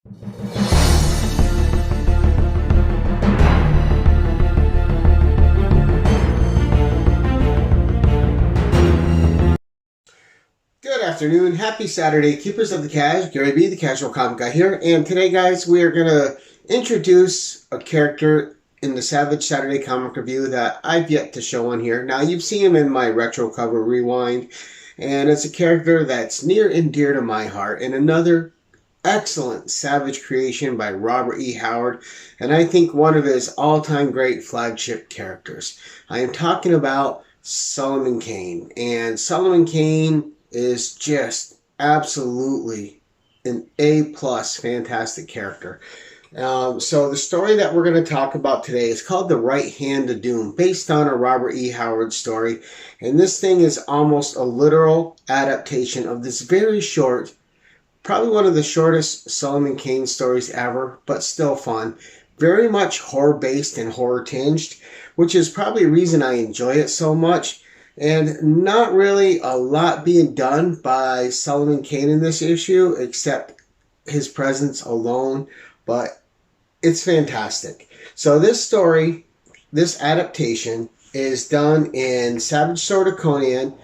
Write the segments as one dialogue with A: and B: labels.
A: Good afternoon, happy Saturday, keepers of the cash. Gary B, the casual comic guy here, and today, guys, we are going to introduce a character in the Savage Saturday comic review that I've yet to show on here. Now, you've seen him in my retro cover rewind, and it's a character that's near and dear to my heart, and another excellent Savage creation by Robert E. Howard, and I think one of his all-time great flagship characters. I am talking about Solomon Kane, and Solomon Kane is just absolutely an A-plus fantastic character. So the story that we're going to talk about today is called The Right Hand of Doom, based on a Robert E. Howard story. And this thing is almost a literal adaptation of this very short, probably one of the shortest Solomon Kane stories ever, but still fun. Very much horror-based and horror-tinged, which is probably a reason I enjoy it so much. And not really a lot being done by Solomon Kane in this issue, except his presence alone. But it's fantastic. So this story, this adaptation, is done in Savage Sword of Conan,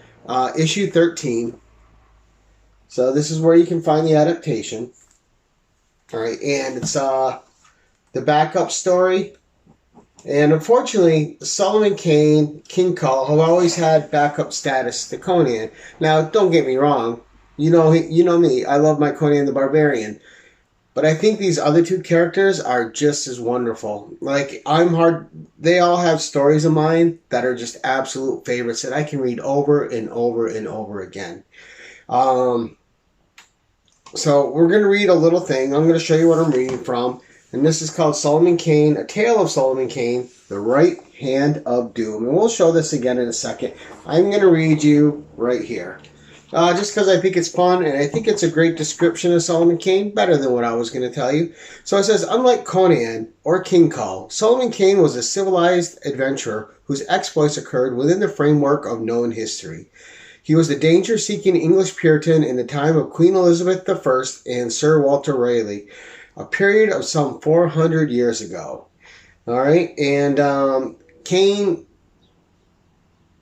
A: issue 13. So this is where you can find the adaptation. All right, and it's the backup story. And unfortunately, Solomon Kane, King Cole, have always had backup status to Conan. Now, don't get me wrong. You know me. I love my Conan the Barbarian. But I think these other two characters are just as wonderful. Like, they all have stories of mine that are just absolute favorites that I can read over and over and over again. So we're going to read a little thing. I'm going to show you what I'm reading from. And this is called Solomon Kane, A Tale of Solomon Kane, The Right Hand of Doom. And we'll show this again in a second. I'm going to read you right here. Just because I think it's fun, and I think it's a great description of Solomon Kane, better than what I was going to tell you. So it says, unlike Conan or King Cole, Solomon Kane was a civilized adventurer whose exploits occurred within the framework of known history. He was a danger-seeking English Puritan in the time of Queen Elizabeth I and Sir Walter Raleigh, a period of some 400 years ago. All right, and Kane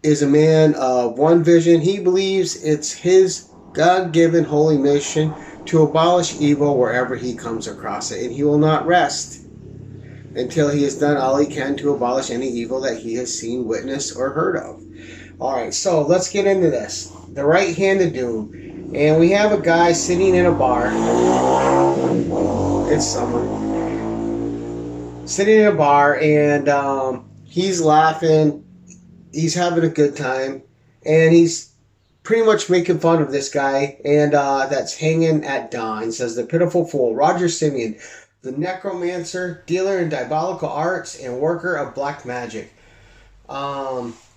A: is a man of one vision. He believes it's his God-given holy mission to abolish evil wherever he comes across it, and he will not rest until he has done all he can to abolish any evil that he has seen, witnessed, or heard of. All right, so let's get into this. The Right Hand of Doom. And we have a guy sitting in a bar. It's summer. Sitting in a bar, and he's laughing. He's having a good time. And he's pretty much making fun of this guy. And that's hanging at dawn. Says the pitiful fool, Roger Simeon, the necromancer, dealer in diabolical arts, and worker of black magic.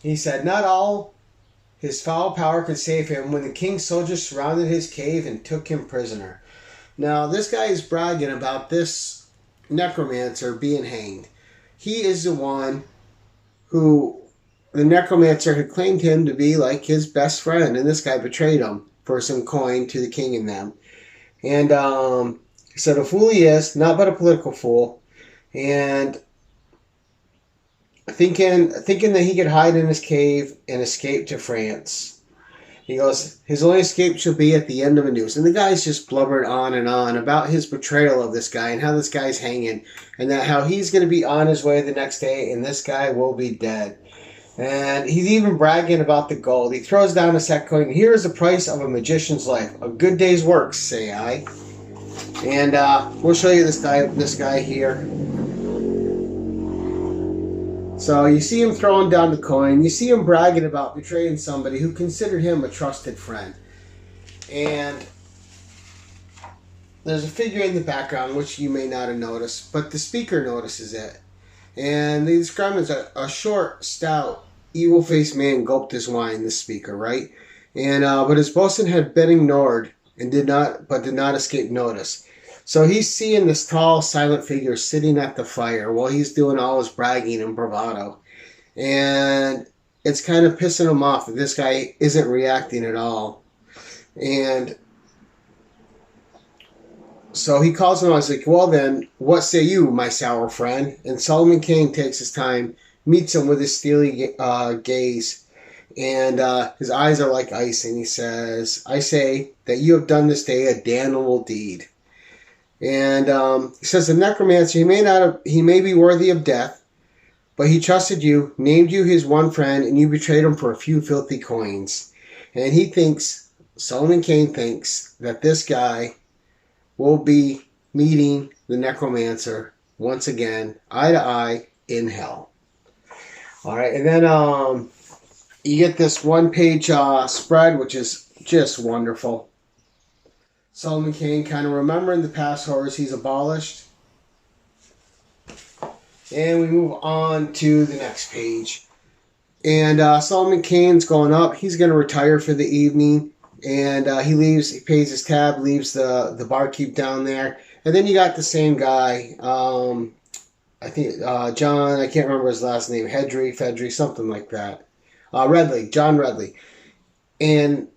A: He said, not all his foul power could save him when the king's soldiers surrounded his cave and took him prisoner. Now, this guy is bragging about this necromancer being hanged. He is the one who the necromancer had claimed him to be like his best friend, and this guy betrayed him for some coin to the king and them. And he said, a fool he is, not but a political fool, and thinking that he could hide in his cave and escape to France. He goes, his only escape shall be at the end of a noose. And the guy's just blubbered on and on about his betrayal of this guy and how this guy's hanging, and that how he's going to be on his way the next day and this guy will be dead. And he's even bragging about the gold. He throws down a sack coin. Here is the price of a magician's life. A good day's work, say I. And we'll show you this guy here. So you see him throwing down the coin. You see him bragging about betraying somebody who considered him a trusted friend. And there's a figure in the background which you may not have noticed, but the speaker notices it. And they describe him as a short, stout, evil-faced man gulped his wine, the speaker, right? And but his bosun had been ignored and did not escape notice. So he's seeing this tall, silent figure sitting at the fire while he's doing all his bragging and bravado. And it's kind of pissing him off that this guy isn't reacting at all. And So he calls him. I was like, well then, what say you, my sour friend? And Solomon Kane takes his time, meets him with his steely gaze, and his eyes are like ice, and he says, I say that you have done this day a damnable deed. And he says, the necromancer, he may be worthy of death, but he trusted you, named you his one friend, and you betrayed him for a few filthy coins. And he thinks, Solomon Kane thinks, that this guy will be meeting the necromancer once again, eye to eye, in hell. All right, and then you get this one-page spread, which is just wonderful. Solomon Kane kind of remembering the past horrors he's abolished. And we move on to the next page. And Solomon Kane's going up. He's going to retire for the evening. And he leaves, he pays his tab, leaves the barkeep down there. And then you got the same guy, I think John, I can't remember his last name, Fedry, something like that. John Redley. And,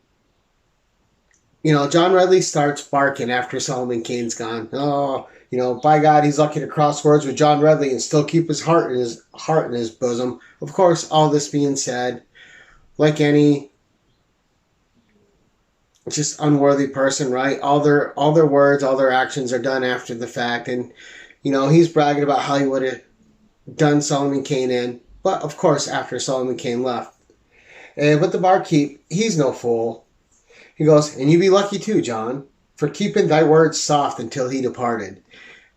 A: you know, John Redley starts barking after Solomon Kane's gone. Oh, you know, by God, he's lucky to cross words with John Redley and still keep his heart in his bosom. Of course, all this being said, like any just unworthy person, right? All their words, all their actions are done after the fact, and you know he's bragging about how he would have done Solomon Kane in, but of course after Solomon Kane left. But the barkeep, he's no fool. He goes, and you be lucky too, John, for keeping thy words soft until he departed.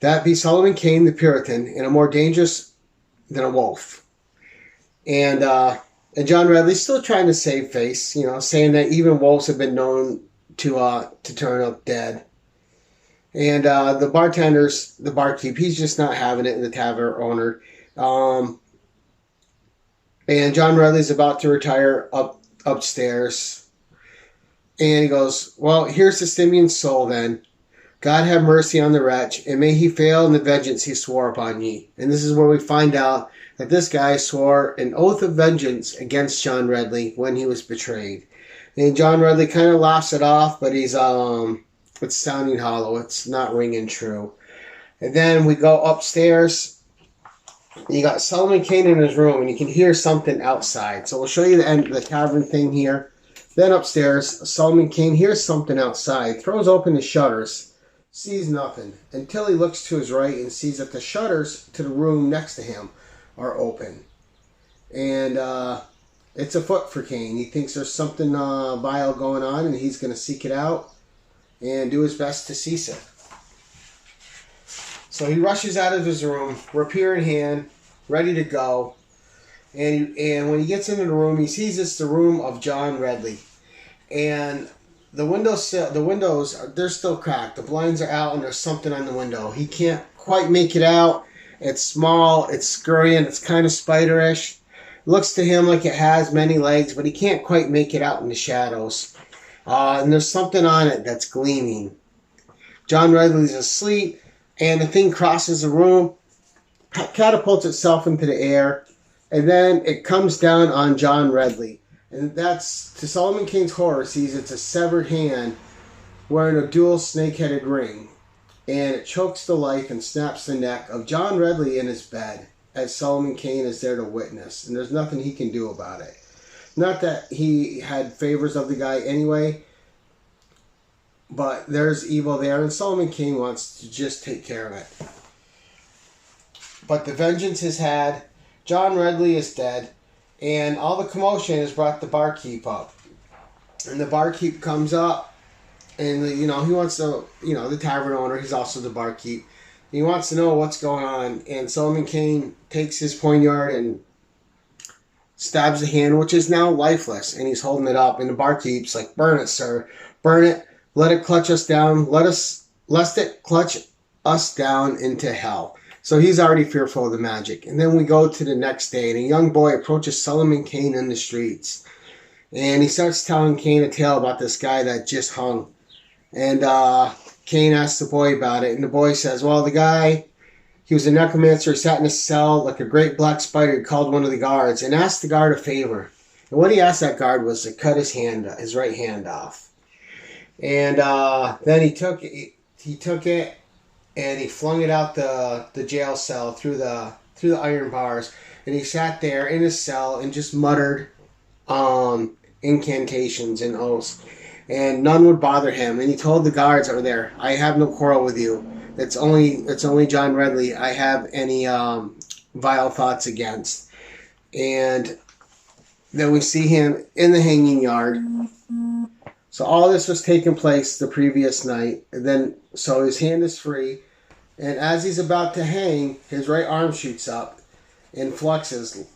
A: That be Solomon Kane the Puritan, and a more dangerous than a wolf. And John Redley's still trying to save face, you know, saying that even wolves have been known to turn up dead. And the barkeep, he's just not having it, in the tavern owner. And John Redley's about to retire upstairs. And he goes, well, here's the Simeon's soul then. God have mercy on the wretch, and may he fail in the vengeance he swore upon ye. And this is where we find out that this guy swore an oath of vengeance against John Redley when he was betrayed. And John Redley kind of laughs it off, but he's it's sounding hollow. It's not ringing true. And then we go upstairs. You got Solomon Kane in his room, and you can hear something outside. So we'll show you the end of the tavern thing here. Then upstairs, Solomon Kane hears something outside, throws open the shutters, sees nothing, until he looks to his right and sees that the shutters to the room next to him are open. And it's a foot for Kane. He thinks there's something vile going on, and he's going to seek it out and do his best to cease it. So he rushes out of his room, rapier in hand, ready to go. And when he gets into the room, he sees it's the room of John Redley. And the windows, they're still cracked. The blinds are out, and there's something on the window. He can't quite make it out. It's small, it's scurrying, it's kind of spiderish. Looks to him like it has many legs, but he can't quite make it out in the shadows. And there's something on it that's gleaming. John Redley's asleep, and the thing crosses the room, catapults itself into the air, and then it comes down on John Redley. And that's, to Solomon Kane's horror, sees it's a severed hand wearing a dual snake-headed ring. And it chokes the life and snaps the neck of John Redley in his bed, as Solomon Kane is there to witness. And there's nothing he can do about it. Not that he had favors of the guy anyway, but there's evil there, and Solomon Kane wants to just take care of it. But the vengeance is had. John Redley is dead, and all the commotion has brought the barkeep up. And the barkeep comes up, and he wants to, the tavern owner, he's also the barkeep. He wants to know what's going on, and Solomon Kane takes his poignard and stabs the hand, which is now lifeless, and he's holding it up, and the barkeep's like, "Burn it, sir. Burn it. Let it clutch us down. Lest it clutch us down into hell." So he's already fearful of the magic. And then we go to the next day, and a young boy approaches Solomon Kane in the streets. And he starts telling Kane a tale about this guy that just hung. And Kane asks the boy about it, and the boy says, well, the guy, he was a necromancer, sat in a cell like a great black spider. He called one of the guards and asked the guard a favor. And what he asked that guard was to cut his right hand off. And then he took he took it and he flung it out the jail cell through the iron bars, and he sat there in his cell and just muttered incantations and oaths, and none would bother him. And he told the guards that were there, "I have no quarrel with you. It's only John Redley I have any vile thoughts against." And then we see him in the hanging yard. So all this was taking place the previous night. And then, so his hand is free. And as he's about to hang, his right arm shoots up and flexes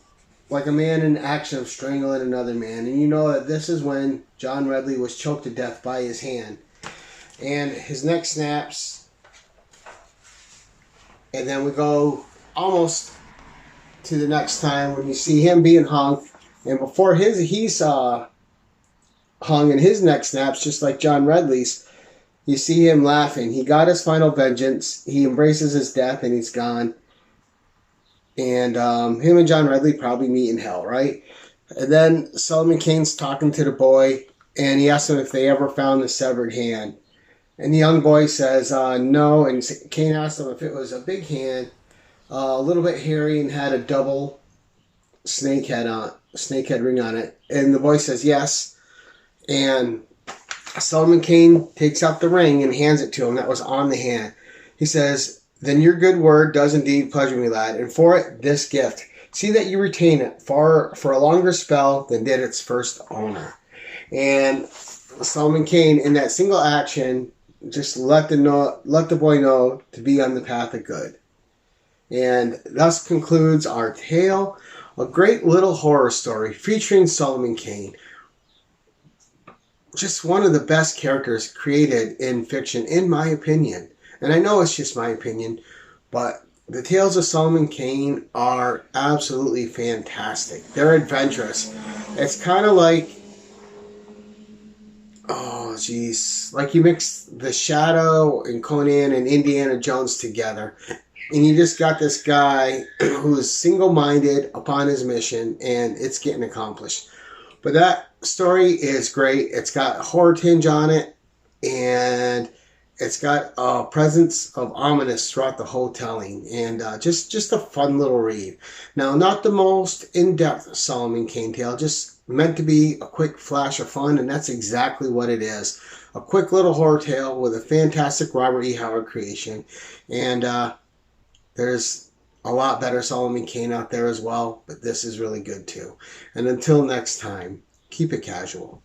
A: like a man in action of strangling another man. And you know that this is when John Redley was choked to death by his hand. And his neck snaps. And then we go almost to the next time when you see him being hung. And before he's hung and his neck snaps, just like John Redley's, you see him laughing. He got his final vengeance. He embraces his death and he's gone. And him and John Redley probably meet in hell, right? And then Solomon Kane's talking to the boy, and he asks him if they ever found the severed hand. And the young boy says no. And Kane asks him if it was a big hand, a little bit hairy, and had a double snake head ring on it. And the boy says yes. And Solomon Kane takes out the ring and hands it to him that was on the hand. He says, "Then your good word does indeed pleasure me, lad, and for it this gift. See that you retain it for a longer spell than did its first owner." And Solomon Kane, in that single action, just let the boy know to be on the path of good. And thus concludes our tale, a great little horror story featuring Solomon Kane. Just one of the best characters created in fiction, in my opinion. And I know it's just my opinion, but the tales of Solomon Kane are absolutely fantastic. They're adventurous. It's kind of like, like you mix The Shadow and Conan and Indiana Jones together, and you just got this guy who is single-minded upon his mission, and it's getting accomplished. But that story is great. It's got a horror tinge on it, and it's got a presence of ominous throughout the whole telling, and just a fun little read. Now, not the most in-depth Solomon Kane tale, just meant to be a quick flash of fun, and that's exactly what it is. A quick little horror tale with a fantastic Robert E. Howard creation, and there's a lot better Solomon Kane out there as well, but this is really good too. And until next time, keep it casual.